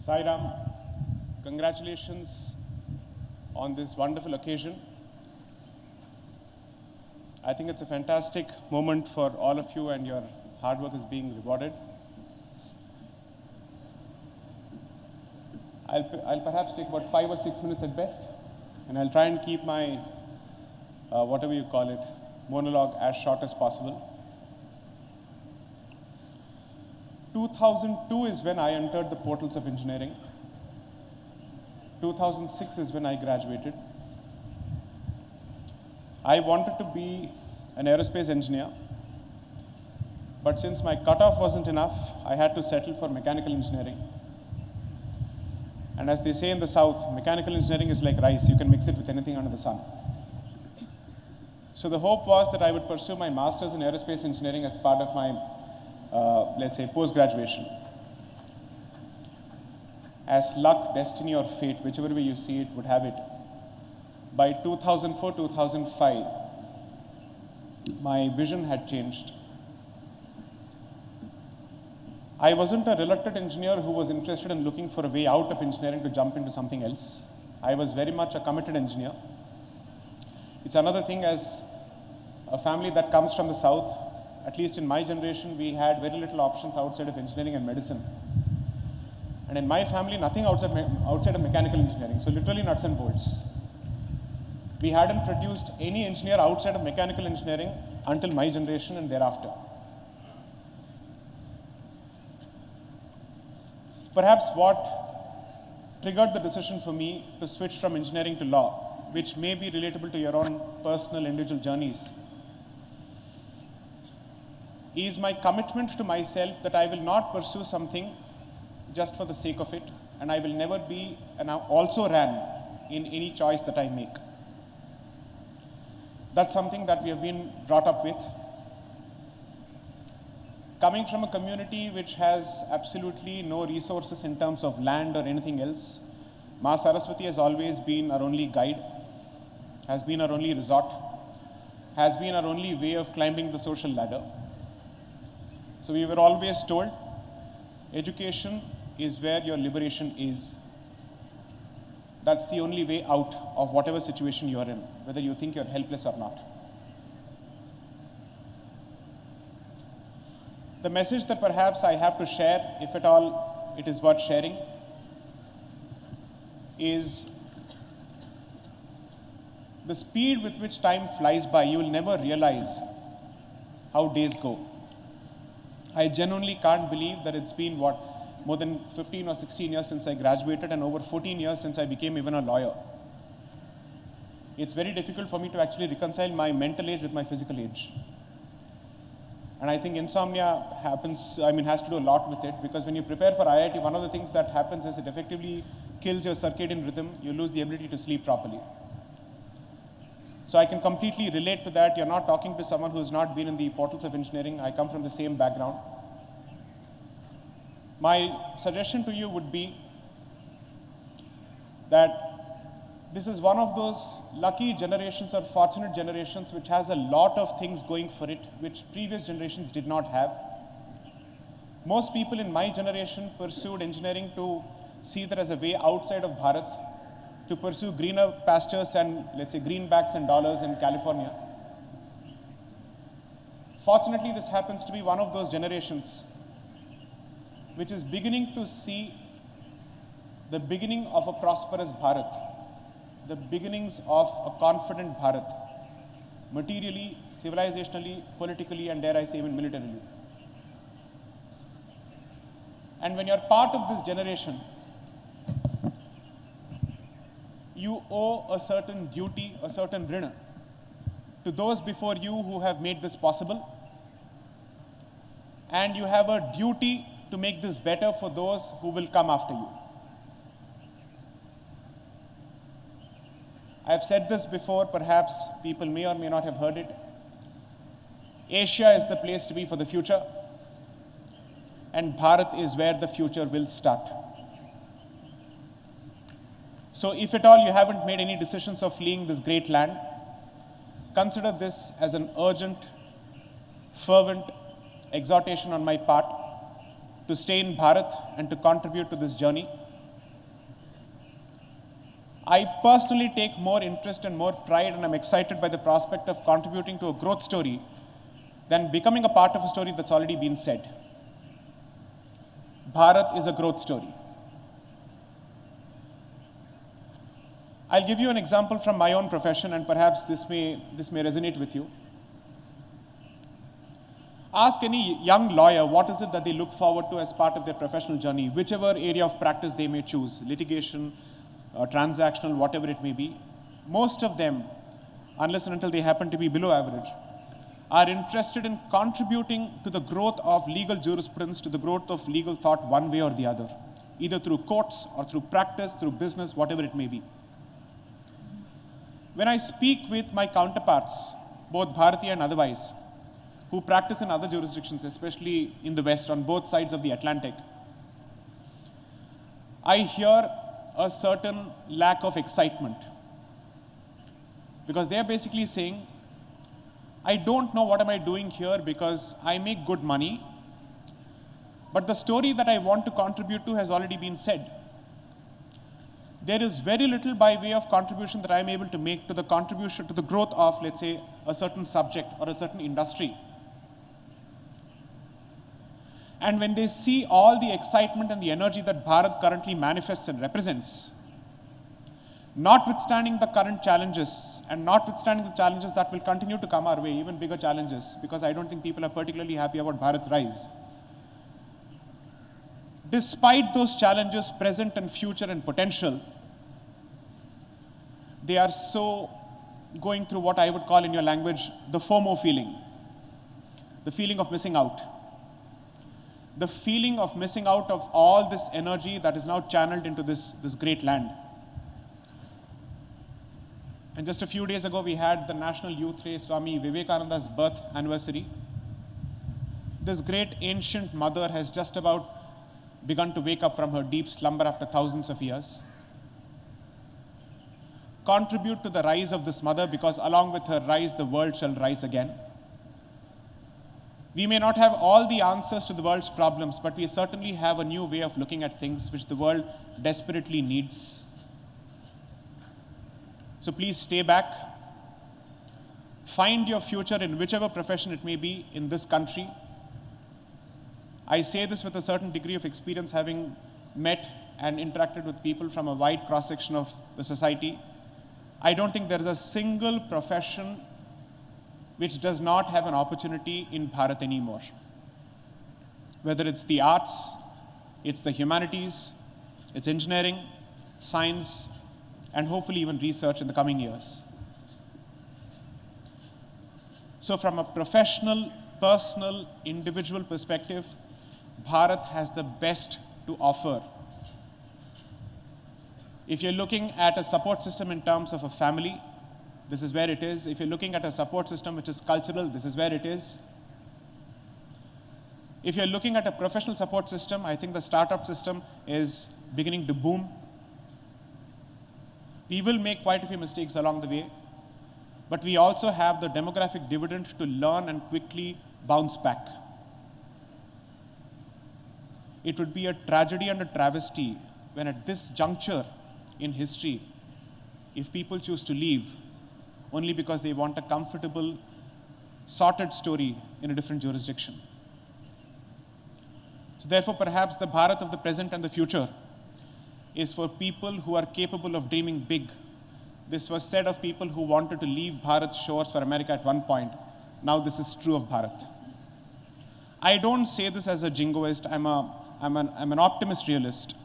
Sai Ram, congratulations on this wonderful occasion. I think it's a fantastic moment for all of you, and your hard work is being rewarded. I'll perhaps take about 5 or 6 minutes at best, and I'll try and keep my, whatever you call it, monologue as short as possible. 2002 is when I entered the portals of engineering. 2006 is when I graduated. I wanted to be an aerospace engineer, but since my cutoff wasn't enough, I had to settle for mechanical engineering. And as they say in the South, mechanical engineering is like rice. You can mix it with anything under the sun. So the hope was that I would pursue my master's in aerospace engineering as part of my let's say, post-graduation. As luck, destiny, or fate, whichever way you see it, would have it, by 2004, 2005, my vision had changed. I wasn't a reluctant engineer who was interested in looking for a way out of engineering to jump into something else. I was very much a committed engineer. It's another thing, as a family that comes from the South, at least in my generation, we had very little options outside of engineering and medicine. And in my family, nothing outside of mechanical engineering, so literally nuts and bolts. We hadn't produced any engineer outside of mechanical engineering until my generation and thereafter. Perhaps what triggered the decision for me to switch from engineering to law, which may be relatable to your own personal individual journeys, is my commitment to myself that I will not pursue something just for the sake of it, and I will never be an also ran in any choice that I make. That's something that we have been brought up with. Coming from a community which has absolutely no resources in terms of land or anything else, Ma Saraswati has always been our only guide, has been our only resort, has been our only way of climbing the social ladder. So we were always told, education is where your liberation is. That's the only way out of whatever situation you're in, whether you think you're helpless or not. The message that perhaps I have to share, if at all it is worth sharing, is the speed with which time flies by. You will never realize how days go. I genuinely can't believe that it's been, more than 15 or 16 years since I graduated, and over 14 years since I became even a lawyer. It's very difficult for me to actually reconcile my mental age with my physical age. And I think insomnia has to do a lot with it, because when you prepare for IIT, one of the things that happens is it effectively kills your circadian rhythm. You lose the ability to sleep properly. So I can completely relate to that. You're not talking to someone who's not been in the portals of engineering. I come from the same background. My suggestion to you would be that this is one of those lucky generations or fortunate generations which has a lot of things going for it, which previous generations did not have. Most people in my generation pursued engineering to see that as a way outside of Bharat, to pursue greener pastures and, let's say, greenbacks and dollars in California. Fortunately, this happens to be one of those generations which is beginning to see the beginning of a prosperous Bharat, the beginnings of a confident Bharat, materially, civilizationally, politically, and dare I say even militarily. And when you're part of this generation, you owe a certain duty, a certain rina, to those before you who have made this possible. And you have a duty to make this better for those who will come after you. I've said this before, perhaps people may or may not have heard it. Asia is the place to be for the future, and Bharat is where the future will start. So if at all you haven't made any decisions of fleeing this great land, consider this as an urgent, fervent exhortation on my part to stay in Bharat and to contribute to this journey I personally take more interest and more pride, and I'm excited by the prospect of contributing to a growth story than becoming a part of a story that's already been said. Bharat is a growth story. I'll give you an example from my own profession, and perhaps this may resonate with you. Ask any young lawyer what is it that they look forward to as part of their professional journey, whichever area of practice they may choose, litigation, transactional, whatever it may be. Most of them, unless and until they happen to be below average, are interested in contributing to the growth of legal jurisprudence, to the growth of legal thought one way or the other, either through courts or through practice, through business, whatever it may be. When I speak with my counterparts, both Bharatiya and otherwise, who practice in other jurisdictions, especially in the West, on both sides of the Atlantic, I hear a certain lack of excitement. Because they're basically saying, I don't know what am I doing here because I make good money, but the story that I want to contribute to has already been said. There is very little by way of contribution that I am able to make to the contribution to the growth of, let's say, a certain subject or a certain industry. And when they see all the excitement and the energy that Bharat currently manifests and represents, notwithstanding the current challenges and notwithstanding the challenges that will continue to come our way, even bigger challenges, because I don't think people are particularly happy about Bharat's rise. Despite those challenges, present and future and potential, they are so going through what I would call in your language, the FOMO feeling, the feeling of missing out. The feeling of missing out of all this energy that is now channeled into this great land. And just a few days ago, we had the National Youth Day, Swami Vivekananda's birth anniversary. This great ancient mother has just about begun to wake up from her deep slumber after thousands of years. Contribute to the rise of this mother, because along with her rise, the world shall rise again. We may not have all the answers to the world's problems, but we certainly have a new way of looking at things which the world desperately needs. So please stay back. Find your future in whichever profession it may be in this country. I say this with a certain degree of experience, having met and interacted with people from a wide cross-section of the society. I don't think there is a single profession which does not have an opportunity in Bharat anymore. Whether it's the arts, it's the humanities, it's engineering, science, and hopefully even research in the coming years. So from a professional, personal, individual perspective, Bharat has the best to offer. If you're looking at a support system in terms of a family, this is where it is. If you're looking at a support system which is cultural, this is where it is. If you're looking at a professional support system, I think the startup system is beginning to boom. We will make quite a few mistakes along the way, but we also have the demographic dividend to learn and quickly bounce back. It would be a tragedy and a travesty when at this juncture in history, if people choose to leave only because they want a comfortable, sorted story in a different jurisdiction. So therefore, perhaps the Bharat of the present and the future is for people who are capable of dreaming big. This was said of people who wanted to leave Bharat's shores for America at one point. Now this is true of Bharat. I don't say this as a jingoist. I'm an optimist realist.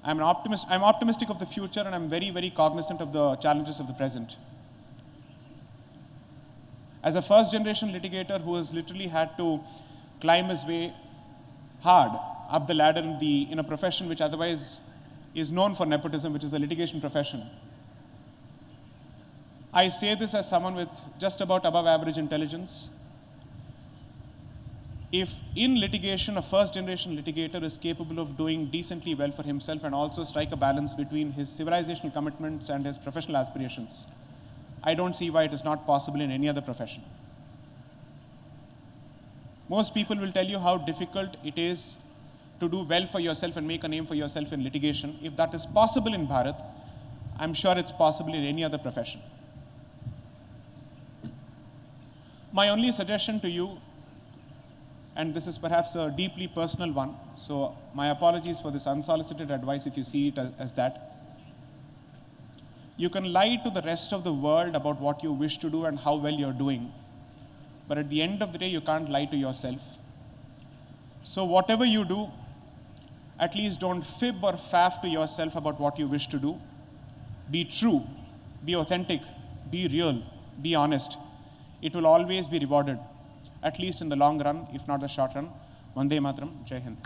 I'm optimistic of the future, and I'm very, very cognizant of the challenges of the present. As a first-generation litigator who has literally had to climb his way hard up the ladder in a profession which otherwise is known for nepotism, which is the litigation profession, I say this as someone with just about above average intelligence. If in litigation, a first-generation litigator is capable of doing decently well for himself and also strike a balance between his civilizational commitments and his professional aspirations, I don't see why it is not possible in any other profession. Most people will tell you how difficult it is to do well for yourself and make a name for yourself in litigation. If that is possible in Bharat, I'm sure it's possible in any other profession. My only suggestion to you, and this is perhaps a deeply personal one, so my apologies for this unsolicited advice if you see it as that. You can lie to the rest of the world about what you wish to do and how well you're doing, but at the end of the day, you can't lie to yourself. So whatever you do, at least don't fib or faff to yourself about what you wish to do. Be true, be authentic, be real, be honest. It will always be rewarded, at least in the long run, if not the short run. Vande Mataram, Jai Hind.